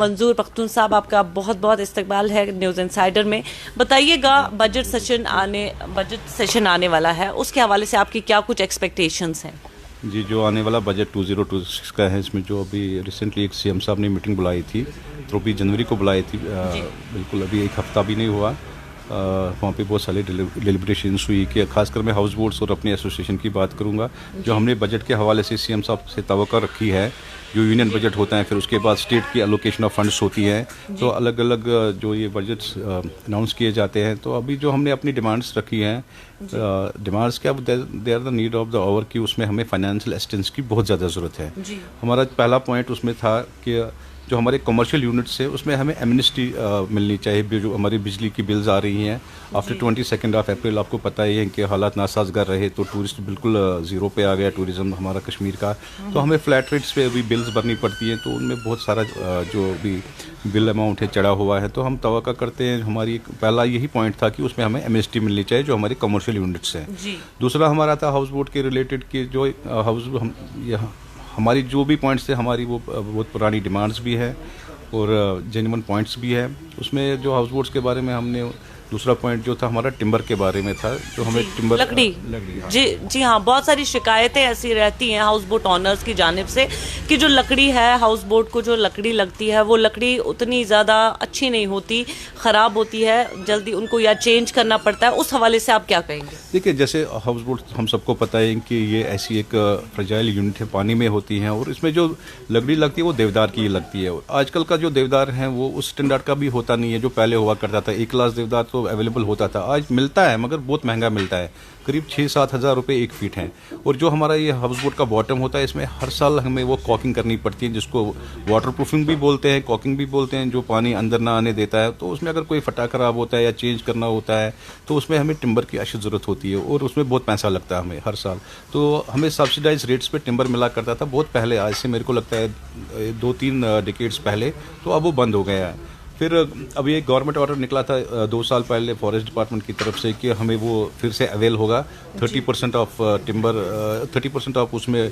मंजूर पख्तून साहब, आपका बहुत बहुत इस्तकबाल है न्यूज़ इनसाइडर में। बताइएगा, बजट सेशन आने वाला है, उसके हवाले से आपकी क्या कुछ एक्सपेक्टेशंस हैं? जी, जो आने वाला बजट 2026 का है, इसमें जो अभी रिसेंटली एक सीएम साहब ने मीटिंग बुलाई थी, 24 जनवरी को बुलाई थी, बिल्कुल अभी एक हफ्ता भी नहीं हुआ। वहाँ पे बहुत सारे डिलिब्रेशंस हुई कि खासकर मैं हाउस बोर्ड्स और अपनी एसोसिएशन की बात करूँगा। जो हमने बजट के हवाले से सीएम साहब से तवक्को रखी है, जो यूनियन बजट होता है, फिर उसके बाद स्टेट की एलोकेशन ऑफ फंड्स होती है, तो अलग अलग जो ये बजट्स अनाउंस किए जाते हैं। तो अभी जो हमने अपनी डिमांड्स रखी हैं, डिमांड्स क्या, they are the need of the hour की उसमें हमें फाइनेंशियल असिस्टेंस की बहुत ज़्यादा ज़रूरत है। हमारा पहला पॉइंट उसमें था कि जो हमारे कमर्शियल यूनिट्स है उसमें हमें एमनेस्टी मिलनी चाहिए। जो हमारी बिजली की बिल्स आ रही हैं आफ्टर 22 अप्रैल, आपको पता ही है कि हालात नासाजगार रहे, तो टूरिस्ट बिल्कुल ज़ीरो पे आ गया टूरिज़्म हमारा कश्मीर का। तो हमें फ्लैट रेट्स पे अभी बिल्स भरनी पड़ती हैं, तो उनमें बहुत सारा जो भी बिल अमाउंट है चढ़ा हुआ है। तो हम तवक्को करते हैं, हमारी पहला यही पॉइंट था कि उसमें हमें एमनेस्टी मिलनी चाहिए जो हमारे कमर्शियल यूनिट्स हैं। दूसरा हमारा था हाउस बोर्ड के रिलेटेड कि जो हमारी जो भी पॉइंट्स थे, हमारी वो बहुत पुरानी डिमांड्स भी है और जेन्युइन पॉइंट्स भी है। उसमें जो हाउस बोर्ड्स के बारे में हमने दूसरा पॉइंट जो था हमारा टिम्बर के बारे में था, जो हमें टिम्बर लकड़ी हाँ। जी हाँ, बहुत सारी शिकायतें ऐसी रहती हैं हाउस बोट ऑनर्स की जानिब से कि जो लकड़ी है, हाउस बोट को जो लकड़ी लगती है, वो लकड़ी उतनी ज़्यादा अच्छी नहीं होती, ख़राब होती है, जल्दी उनको या चेंज करना पड़ता है। उस हवाले से आप क्या कहेंगे? देखिए, जैसे हाउस बोट हम सबको पता है कि ये ऐसी एक फ्रेजाइल यूनिट है, पानी में होती हैं, और इसमें जो लकड़ी लगती है वो देवदार की लगती है। आजकल का जो देवदार है वो उस स्टैंडर्ड का भी होता नहीं है जो पहले हुआ करता था। एक क्लास देवदार तो अवेलेबल होता था, आज मिलता है मगर बहुत महंगा मिलता है, करीब 6-7 हज़ार रुपये 1 फीट है। और जो हमारा ये हाउस बोट का बॉटम होता है, इसमें हर साल हमें वो कॉकिंग करनी पड़ती है, जिसको वाटर प्रूफिंग भी बोलते हैं, कॉकिंग भी बोलते हैं, जो पानी अंदर ना आने देता है। तो उसमें अगर कोई फटा खराब होता है या चेंज करना होता है तो उसमें हमें टिम्बर की अशद ज़रूरत होती है, और उसमें बहुत पैसा लगता है हमें हर साल। तो हमें सब्सिडाइज रेट्स पे टिम्बर मिला करता था बहुत पहले, आज से मेरे को लगता है 2-3 डिकेड्स पहले, तो अब वो बंद हो गया है। फिर अभी एक गवर्नमेंट ऑर्डर निकला था 2 साल पहले फॉरेस्ट डिपार्टमेंट की तरफ से कि हमें वो फिर से अवेल होगा, 30% ऑफ टिम्बर, 30% ऑफ उसमें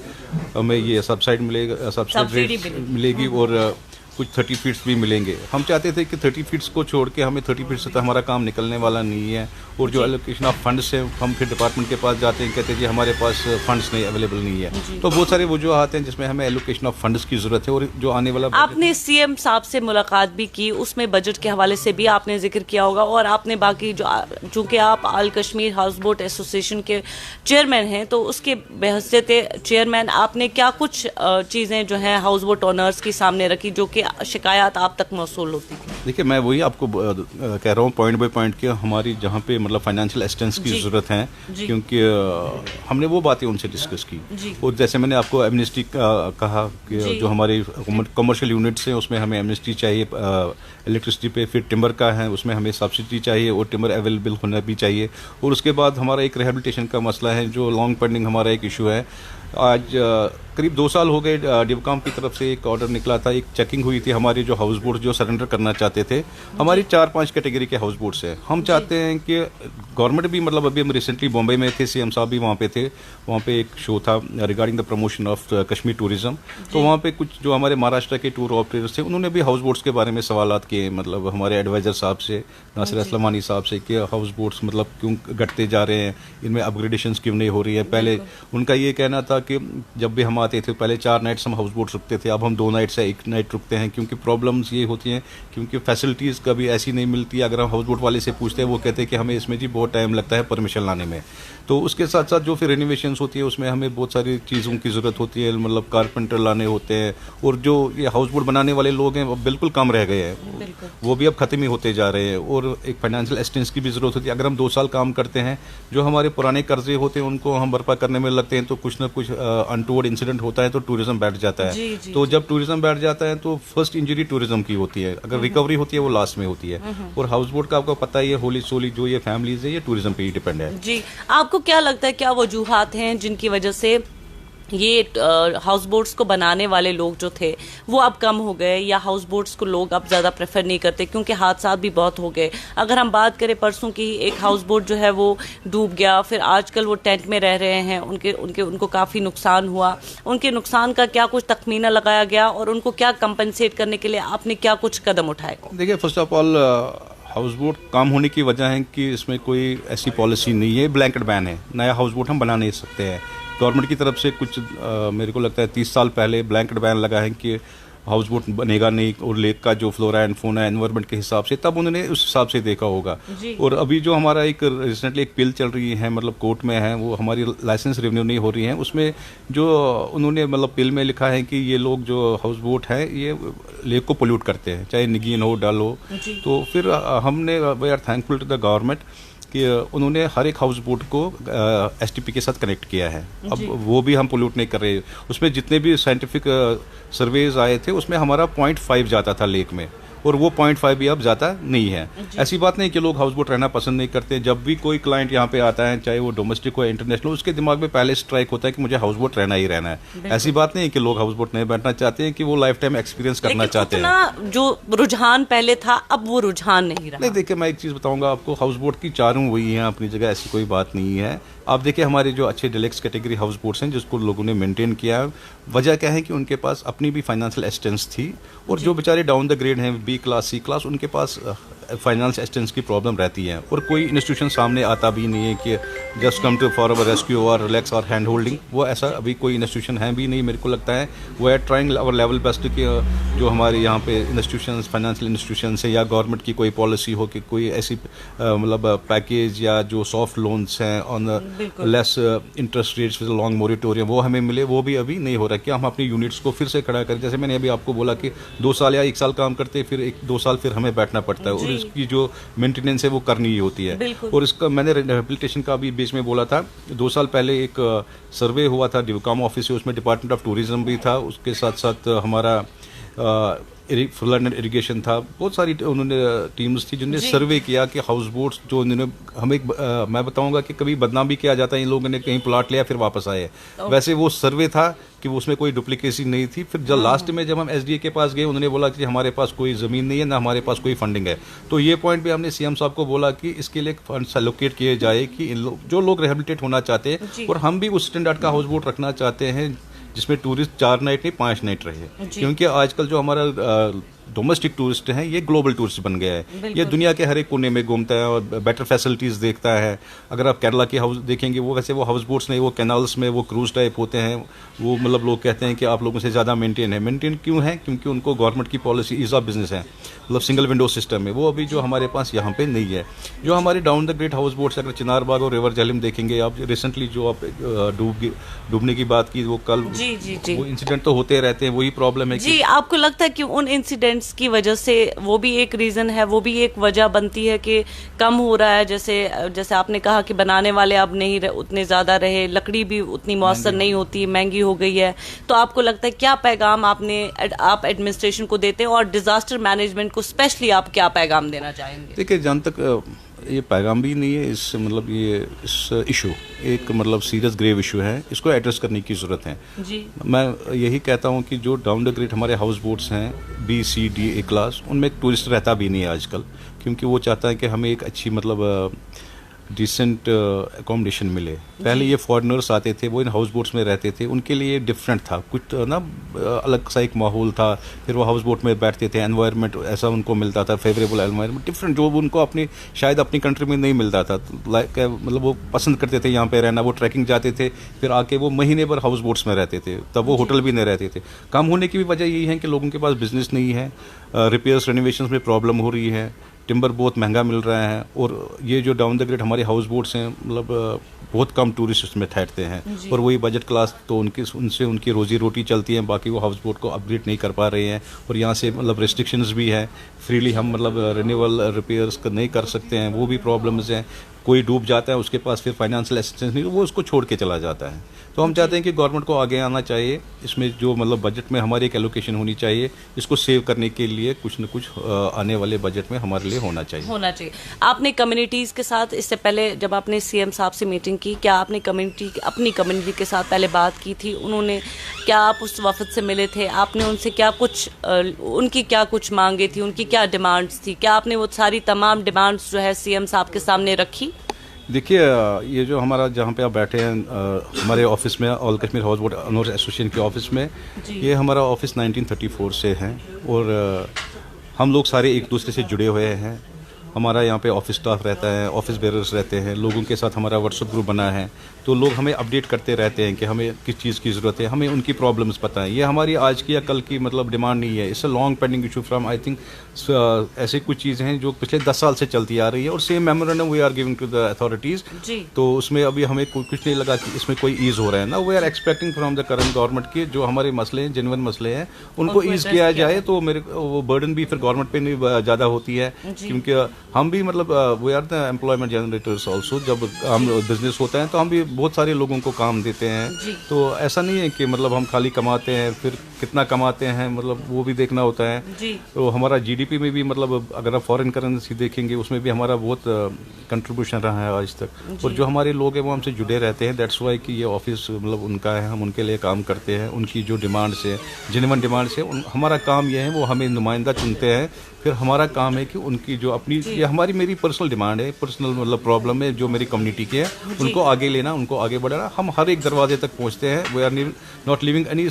हमें ये सब्सिडी मिलेगा, सब्सिडी मिलेगी, और कुछ 30 फीट्स भी मिलेंगे। हम चाहते थे कि 30 फीट्स को छोड़ के हमें 30 फीट से तो हमारा काम निकलने वाला नहीं है, और जो एलोकेशन ऑफ फंड्स है, हम फिर डिपार्टमेंट के पास जाते हैं, कहते हैं जी हमारे पास फंड्स नहीं, अवेलेबल नहीं है। तो बहुत सारे वजूहात हैं जिसमें हमें एलोकेशन ऑफ फंड्स की ज़रूरत है। और जो आने वाला आपने सीएम साहब से मुलाकात भी की, उसमें बजट के हवाले से भी आपने जिक्र किया होगा, और आपने बाकी जो, चूँकि आप आल कश्मीर हाउस बोट एसोसिएशन के चेयरमैन हैं, तो उसके बहसियत चेयरमैन आपने क्या कुछ चीज़ें जो हैं हाउस बोट ऑनर्स के सामने रखी जो कि शिकायत आप तक मौसूल होती थी? देखिए, मैं वही आपको कह रहा हूँ पॉइंट बाय पॉइंट कि हमारी जहाँ पे मतलब फाइनेंशियल असिस्टेंस की ज़रूरत है, क्योंकि हमने वो बातें उनसे डिस्कस की। और जैसे मैंने आपको एमनेस्टी कहा कि जो हमारे कमर्शियल यूनिट्स हैं उसमें हमें एमनेस्टी चाहिए इलेक्ट्रिसिटी पे, फिर टिम्बर का है उसमें हमें सब्सिडी चाहिए, और टिम्बर अवेलेबल होना भी चाहिए। और उसके बाद हमारा एक रिहेबिलिटेशन का मसला है जो लॉन्ग पेंडिंग हमारा एक इशू है। आज करीब 2 साल हो गए, डिवकॉम की तरफ से एक ऑर्डर निकला था, एक चेकिंग हुई थी, हमारे जो हाउस बोर्ड जो सरेंडर करना चाहते थे, हमारी 4-5 कैटेगरी के हाउस बोर्ड्स हैं। हम चाहते हैं कि गवर्नमेंट भी, मतलब अभी हम रिसेंटली बॉम्बे में थे, सीएम साहब भी वहाँ पे थे, वहाँ पे एक शो था regarding the promotion of Kashmir tourism. तो वहाँ पे कुछ जो हमारे महाराष्ट्र के टूर ऑपरेटर्स थे, उन्होंने भी हाउस बोट्स के बारे में सवालात किए, मतलब हमारे एडवाइज़र साहब से, नासिर असलमानी साहब से, कि हाउस बोट्स मतलब क्यों घटते जा रहे हैं, इनमें अपग्रेडेशंस क्यों नहीं हो रही है। पहले उनका ये कहना था कि जब भी हम आते थे पहले 4 नाइट्स हम हाउस बोट्स रुकते थे, अब हम 2 नाइट्स या 1 नाइट रुकते हैं, क्योंकि प्रॉब्लम्स ये होती हैं, क्योंकि फैसिलिटीज़ कभी ऐसी नहीं मिलती। अगर हम हाउस बोट वाले से पूछते हैं, वो कहते हैं कि हमें इसमें जी बहुत टाइम लगता है परमिशन लाने में। तो उसके साथ साथ जो फिर रेनोवेशंस होती है उसमें हमें बहुत सारी चीज़ों की ज़रूरत होती है, मतलब कारपेंटर लाने होते हैं, और जो ये हाउस बोट बनाने वाले लोग हैं वो बिल्कुल कम रह गए हैं, वो भी अब ख़त्म ही होते जा रहे हैं। और एक फाइनेंशियल असिस्टेंस की भी ज़रूरत होती है। अगर हम 2 साल काम करते हैं, जो हमारे पुराने कर्जे होते हैं उनको हम भरपा करने में लगते हैं, तो कुछ ना कुछ अनटूवर्ड इंसिडेंट होता है तो टूरिज्म बैठ जाता है। तो जब टूरिज्म बैठ जाता है तो फर्स्ट इंजरी टूरिज्म की होती है, अगर रिकवरी होती है वो लास्ट में होती है। और हाउस बोट का आपको पता ही है, होली सोली जो ये फैमिलीज है ये टूरिज्म पे ही डिपेंड है। जी, आपको क्या लगता है, क्या वजूहात हैं जिनकी वजह से ये हाउस बोट्स को बनाने वाले लोग जो थे वो अब कम हो गए, या हाउस बोट्स को लोग अब ज़्यादा प्रेफर नहीं करते क्योंकि हादसा भी बहुत हो गए। अगर हम बात करें परसों की, एक हाउस बोट जो है वो डूब गया, फिर आजकल वो टेंट में रह रहे हैं, उनको काफ़ी नुकसान हुआ। उनके नुकसान का क्या कुछ तखमीना लगाया गया और उनको क्या कंपनसेट करने के लिए आपने क्या कुछ कदम उठाए? देखिए, first of all house boat काम होने की वजह है कि इसमें कोई ऐसी पॉलिसी नहीं है, ब्लैंकेट बैन है, नया हाउस बोट हम बना नहीं सकते हैं। गवर्नमेंट की तरफ से कुछ मेरे को लगता है 30 साल पहले ब्लैंकेट बैन लगा है कि हाउस बोट बनेगा नहीं, और लेक का जो फ्लोरा एंड फोना एनवायरनमेंट के हिसाब से तब उन्होंने उस हिसाब से देखा होगा। और अभी जो हमारा एक रिसेंटली एक बिल चल रही है, मतलब कोर्ट में है, वो हमारी लाइसेंस रिन्यू नहीं हो रही है, उसमें जो उन्होंने मतलब बिल में लिखा है कि ये लोग जो हाउस बोट है ये लेक को पोल्यूट करते हैं, चाहे निगीन हो डल हो। तो फिर हमने we are thankful to the government कि उन्होंने हर एक हाउस बोट को एसटीपी के साथ कनेक्ट किया है। अब वो भी हम पोल्यूट नहीं कर रहे। उसमें जितने भी साइंटिफिक सर्वेज आए थे उसमें हमारा 0.5 जाता था लेक में, और वो 0.5 भी अब जाता नहीं है। ऐसी बात नहीं कि लोग हाउस बोट रहना पसंद नहीं करते। जब भी कोई क्लाइंट यहाँ पे आता है, चाहे वो डोमेस्टिक हो या इंटरनेशनल, उसके दिमाग में पहले स्ट्राइक होता है कि मुझे हाउस बोट रहना ही रहना है। ऐसी बात नहीं है कि लोग हाउस बोट नहीं बैठना चाहते हैं, कि वो लाइफ टाइम एक्सपीरियंस करना चाहते हैं। जो रुझान पहले था अब वो रुझान नहीं रहा। नहीं, देखिए मैं एक चीज़ बताऊंगा आपको, हाउस बोट की चारों वही हैं अपनी जगह, ऐसी कोई बात नहीं है। आप देखिए हमारे जो अच्छे डिलेक्स कैटेगरी हाउस बोट्स हैं जिसको लोगों ने मेंटेन किया है, वजह क्या है कि उनके पास अपनी भी फाइनेंशियल एसिस्टेंस थी, और जो बेचारे डाउन द ग्रेड हैं, बी क्लास सी क्लास, उनके पास फाइनेंस एसिस्टेंस की प्रॉब्लम रहती है, और कोई इंस्टीट्यूशन सामने आता भी नहीं है कि just come to for our rescue और रिलैक्स और हैंड होल्डिंग। वो ऐसा अभी कोई इंस्टीट्यूशन है भी नहीं। मेरे को लगता है वो है ट्राइंग अवर लेवल बेस्ट कि जो हमारे यहाँ पे इंस्टीट्यूशन, फाइनेंशियल इंस्टीट्यूशन है, या गवर्नमेंट की कोई पॉलिसी हो कि कोई ऐसी मतलब पैकेज या जो सॉफ्ट लोन्स हैं on less interest rates with long moratorium, वो हमें मिले। वो भी अभी नहीं हो रहा कि हम अपनी यूनिट्स को फिर से खड़ा करें। जैसे मैंने अभी आपको बोला कि 2 साल या 1 साल काम करते, फिर 1-2 साल फिर हमें बैठना पड़ता है, और इसकी जो मेंटेनेंस है वो करनी ही होती है। और इसका मैंने रिहेबिलिटेशन का भी बीच में बोला था, 2 साल पहले एक सर्वे हुआ था डिवकाम ऑफिस से, उसमें डिपार्टमेंट ऑफ टूरिज्म भी था, उसके साथ साथ हमारा फ्लड एंड इरिगेशन था, बहुत सारी उन्होंने टीम्स थी जिन्होंने सर्वे किया कि हाउस बोट्स जो उन्होंने हमें मैं बताऊंगा कि कभी बदनाम भी किया जाता है, इन लोगों ने कहीं प्लॉट लिया फिर वापस आए। वैसे वो सर्वे था कि उसमें कोई डुप्लीकेसी नहीं थी। फिर जब लास्ट में जब हम एसडीए के पास गए, उन्होंने बोला कि हमारे पास कोई ज़मीन नहीं है, ना हमारे पास कोई फंडिंग है। तो ये पॉइंट भी हमने सीएम साहब को बोला कि इसके लिए फंड्स एलोकेट किए जाए कि जो लोग रिहेबिलिटेट होना चाहते हैं, और हम भी उस स्टैंडर्ड का हाउस बोट रखना चाहते हैं जिसमें टूरिस्ट 4 नाइट नहीं 5 नाइट रहे, क्योंकि आजकल जो हमारा डोमेस्टिक टूरिस्ट हैं ये ग्लोबल टूरिस्ट बन गया है। ये दुनिया के हर एक कोने में घूमता है और बेटर फैसिलिटीज़ देखता है। अगर आप केरला के हाउस देखेंगे, वो वैसे वो हाउस बोट्स नहीं, वो कैनाल्स में वो क्रूज टाइप होते हैं। वो मतलब लोग कहते हैं कि आप लोगों से ज़्यादा मेंटेन है। मेंटेन क्यों है? क्योंकि उनको गवर्नमेंट की पॉलिसी ईज ऑफ बिजनेस है, मतलब सिंगल विंडो सिस्टम है। वो अभी जो हमारे पास यहाँ पे नहीं है। जो हमारे down the great house boats, अगर चिनार बाग और रिवर झेलम देखेंगे आप, रिसेंटली जो आप डूबने की बात की, वो कल जी। वो इंसिडेंट तो होते रहते हैं, वही प्रॉब्लम है जी। आपको लगता है कि उन इंसिडेंट्स की वजह से वो भी एक रीजन है, वो भी एक वजह बनती है कि कम हो रहा है? जैसे आपने कहा कि बनाने वाले अब नहीं उतने ज्यादा रहे, लकड़ी भी उतनी मौसर नहीं होती, महंगी हो गई है। तो आपको लगता है क्या पैगाम आप एडमिनिस्ट्रेशन को देते हैं, और डिजास्टर मैनेजमेंट को स्पेशली आप क्या पैगाम देना चाहेंगे? देखिए, जहाँ तक ये पैगाम भी नहीं है, इस मतलब ये इस इशू एक मतलब सीरियस ग्रेव इशू है, इसको एड्रेस करने की ज़रूरत है। जी। मैं यही कहता हूँ कि जो डाउन द ग्रेड हमारे हाउस बोट्स हैं B C D A class, उनमें टूरिस्ट रहता भी नहीं है आजकल, क्योंकि वो चाहता है कि हमें एक अच्छी मतलब डिसेंट अकोमोडेशन मिले। पहले ये फॉरेनर्स आते थे, वो इन हाउस बोट्स में रहते थे, उनके लिए डिफरेंट था, कुछ ना अलग सा एक माहौल था। फिर वो हाउस बोट में बैठते थे, एनवायरनमेंट ऐसा उनको मिलता था, फेवरेबल एनवायरनमेंट, डिफरेंट, जो उनको अपनी शायद अपनी कंट्री में नहीं मिलता था। मतलब वो पसंद करते थे यहाँ पे रहना। वो ट्रैकिंग जाते थे, फिर आके वो महीने भर हाउस बोट्स में रहते थे, तब वो होटल भी नहीं रहते थे। कम होने की भी वजह यही है कि लोगों के पास बिजनेस नहीं है, रिपेयर्स रेनोवेशन में प्रॉब्लम हो रही है, टिम्बर बहुत महंगा मिल रहा है, और ये जो डाउन द ग्रेड हमारे हाउस बोट्स हैं मतलब बहुत कम टूरिस्ट उसमें ठहरते हैं, और वही बजट क्लास, तो उनसे उनकी रोजी रोटी चलती है। बाकी वो हाउस बोट को अपग्रेड नहीं कर पा रहे हैं, और यहाँ से मतलब रेस्ट्रिक्शंस भी है, फ्रीली हम मतलब रिन्यूअल रिपेयर्स नहीं कर सकते हैं, वो भी प्रॉब्लम्स हैं। कोई डूब जाता है, उसके पास फिर फाइनेंशियल असिस्टेंस नहीं, वो उसको छोड़ के चला जाता है। तो हम चाहते हैं कि गवर्नमेंट को आगे आना चाहिए, इसमें जो मतलब बजट में हमारी एक एलोकेशन होनी चाहिए, इसको सेव करने के लिए कुछ न कुछ आने वाले बजट में हमारे लिए होना चाहिए। आपने कम्युनिटीज़ के साथ इससे पहले जब आपने सीएम साहब से मीटिंग की, क्या आपने अपनी कम्युनिटी के साथ पहले बात की थी? उन्होंने क्या, आप उस वफद से मिले थे, आपने उनसे क्या कुछ उनकी क्या कुछ मांगे थी, उनकी क्या डिमांड्स थी? क्या आपने वो सारी तमाम डिमांड्स जो है सीएम साहब के सामने रखी? देखिए, ये जो हमारा जहाँ पे आप बैठे हैं हमारे ऑफिस में, all Kashmir house boat owners association के ऑफिस में, ये हमारा ऑफिस 1934 से है और हम लोग सारे एक दूसरे से जुड़े हुए हैं। हमारा यहाँ पे ऑफिस स्टाफ रहता है, ऑफिस बेरर्स रहते हैं, लोगों के साथ हमारा व्हाट्सएप ग्रुप बना है, तो लोग हमें अपडेट करते रहते हैं कि हमें किस चीज़ की ज़रूरत है, हमें उनकी प्रॉब्लम्स पता है। ये हमारी आज की या कल की मतलब डिमांड नहीं है, it's a long pending issue from I think ऐसे कुछ चीज़ें हैं जो पिछले 10 साल से चलती आ रही है और same memorandum we are giving to the authorities. तो उसमें अभी हमें कुछ नहीं लगा कि इसमें कोई ईज़ हो रहा है ना। We are expecting from the current government की जो हमारे मसले हैं, जेन्युइन मसले हैं, उनको ईज़ किया जाए, तो मेरे वो बर्डन भी फिर गवर्नमेंट पे नहीं ज़्यादा होती है, क्योंकि हम भी मतलब we are the employment generators also. जब हम बिजनेस होता है तो हम भी बहुत सारे लोगों को काम देते हैं, तो ऐसा नहीं है कि मतलब हम खाली कमाते हैं, फिर कितना कमाते हैं मतलब वो भी देखना होता है। तो हमारा जीडीपी में भी मतलब अगर आप फॉरेन करेंसी देखेंगे उसमें भी हमारा बहुत कंट्रीब्यूशन रहा है आज तक, और जो हमारे लोग हैं वो हमसे जुड़े रहते हैं। दैट्स वाई कि ये ऑफिस मतलब उनका है, हम उनके लिए काम करते हैं। उनकी जो डिमांड्स है, जेन्युइन डिमांड्स है, हमारा काम ये है, वो हमें नुमाइंदा चुनते हैं, फिर हमारा काम है कि उनकी जो अपनी, ये हमारी मेरी पर्सनल डिमांड है, पर्सनल मतलब प्रॉब्लम है जो मेरी कम्युनिटी की है, उनको आगे लेना, उनको आगे बढ़ाना। हम हर एक दरवाजे तक पहुंचते हैं। We are not living any,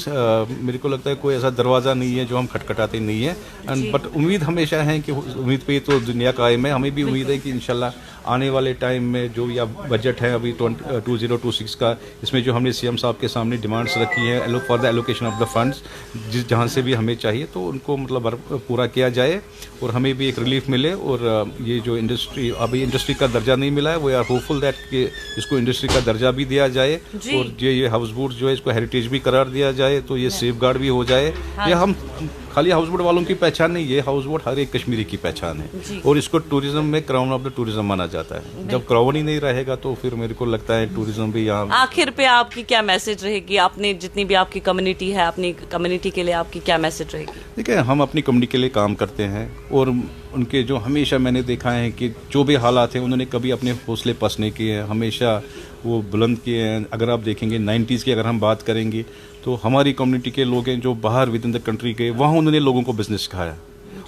मेरे को लगता है कोई ऐसा दरवाज़ा नहीं है जो हम खटखटाते नहीं है। एंड बट उम्मीद हमेशा है कि उम्मीद पे तो दुनिया कायम है। हमें भी उम्मीद है कि इंशाल्लाह आने वाले टाइम में जो या बजट है अभी 2026 का, इसमें जो हमने सीएम साहब के सामने डिमांड्स रखी है for the allocation of the funds, जहाँ से भी हमें चाहिए तो उनको मतलब पूरा किया जाए और हमें भी एक रिलीफ मिले। और ये जो इंडस्ट्री, अभी इंडस्ट्री का दर्जा नहीं मिला है, वी आर होपफुल दैट कि इसको इंडस्ट्री का दर्जा भी दिया जाए और ये हाउस बोट जो है इसको हेरिटेज भी करार दिया जाए, तो ये सेफ गार्ड भी हो जाए। ये हम खाली हाउस बोट वालों की पहचान नहीं, ये हाउस बोट हर एक कश्मीरी की पहचान है और इसको टूरिज्म में क्राउन ऑफ द टूरिज्म माना जाता है। जब क्राउन ही नहीं रहेगा तो फिर मेरे को लगता है टूरिज्म भी यहाँ। आखिर पे आपकी क्या मैसेज रहेगी? आपने जितनी भी आपकी कम्युनिटी है, अपनी कम्युनिटी के लिए आपकी क्या मैसेज रहेगी? देखिए, हम अपनी कम्युनिटी के लिए काम करते हैं और उनके जो हमेशा मैंने देखा है कि जो भी हालात हैं उन्होंने कभी अपने हौसले पस्त नहीं किए हैं, हमेशा वो बुलंद किए हैं। अगर आप देखेंगे 90s की अगर हम बात करेंगे तो हमारी कम्युनिटी के लोग हैं जो बाहर विद इन द कंट्री गए, वहाँ उन्होंने लोगों को बिजनेस सिखाया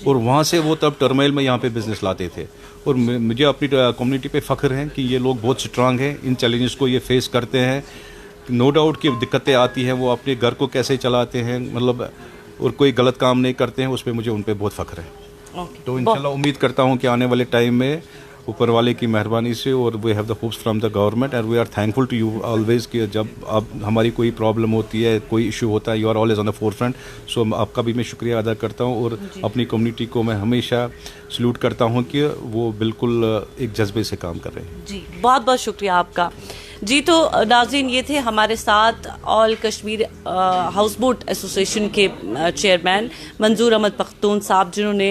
और वहाँ से वो तब टर्माइल में यहाँ पे बिजनेस लाते थे। और मुझे अपनी कम्युनिटी पे फ़ख्र है कि ये लोग बहुत स्ट्रांग हैं, इन चैलेंजेस को ये फेस करते हैं। नो डाउट कि दिक्कतें आती हैं, वो अपने घर को कैसे चलाते हैं मतलब, और कोई गलत काम नहीं करते हैं, उस पर मुझे उन पर बहुत फ़ख्र है। तो इंशाल्लाह उम्मीद करता हूँ कि आने वाले टाइम में ऊपर वाले की मेहरबानी से, और we have the hopes from the government and we are thankful to you always कि जब आप हमारी कोई प्रॉब्लम होती है, कोई इशू होता है, you are always on the forefront. So आपका भी मैं शुक्रिया अदा करता हूँ और अपनी कम्युनिटी को मैं हमेशा सल्यूट करता हूँ कि वो बिल्कुल एक जज्बे से काम कर रहे हैं। जी, बहुत बहुत शुक्रिया आपका। जी, तो नाज़रीन, ये थे हमारे साथ all Kashmir house boat association के चेयरमैन मंजूर अहमद पख्तून साहब, जिन्होंने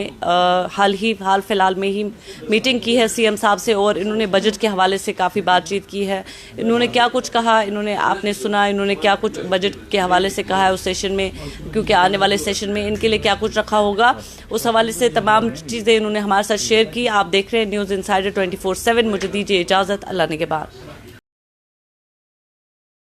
हाल फिलहाल में ही मीटिंग की है सीएम साहब से और इन्होंने बजट के हवाले से काफ़ी बातचीत की है। इन्होंने क्या कुछ कहा, इन्होंने आपने सुना, इन्होंने क्या कुछ बजट के हवाले से कहा है उस सेशन में, क्योंकि आने वाले सेशन में इनके लिए क्या कुछ रखा होगा, उस हवाले से तमाम चीज़ें इन्होंने हमारे साथ शेयर की। आप देख रहे हैं न्यूज़ इनसाइडर 24/7। मुझे दीजिए इजाज़त, अल्लाह ने के बाद।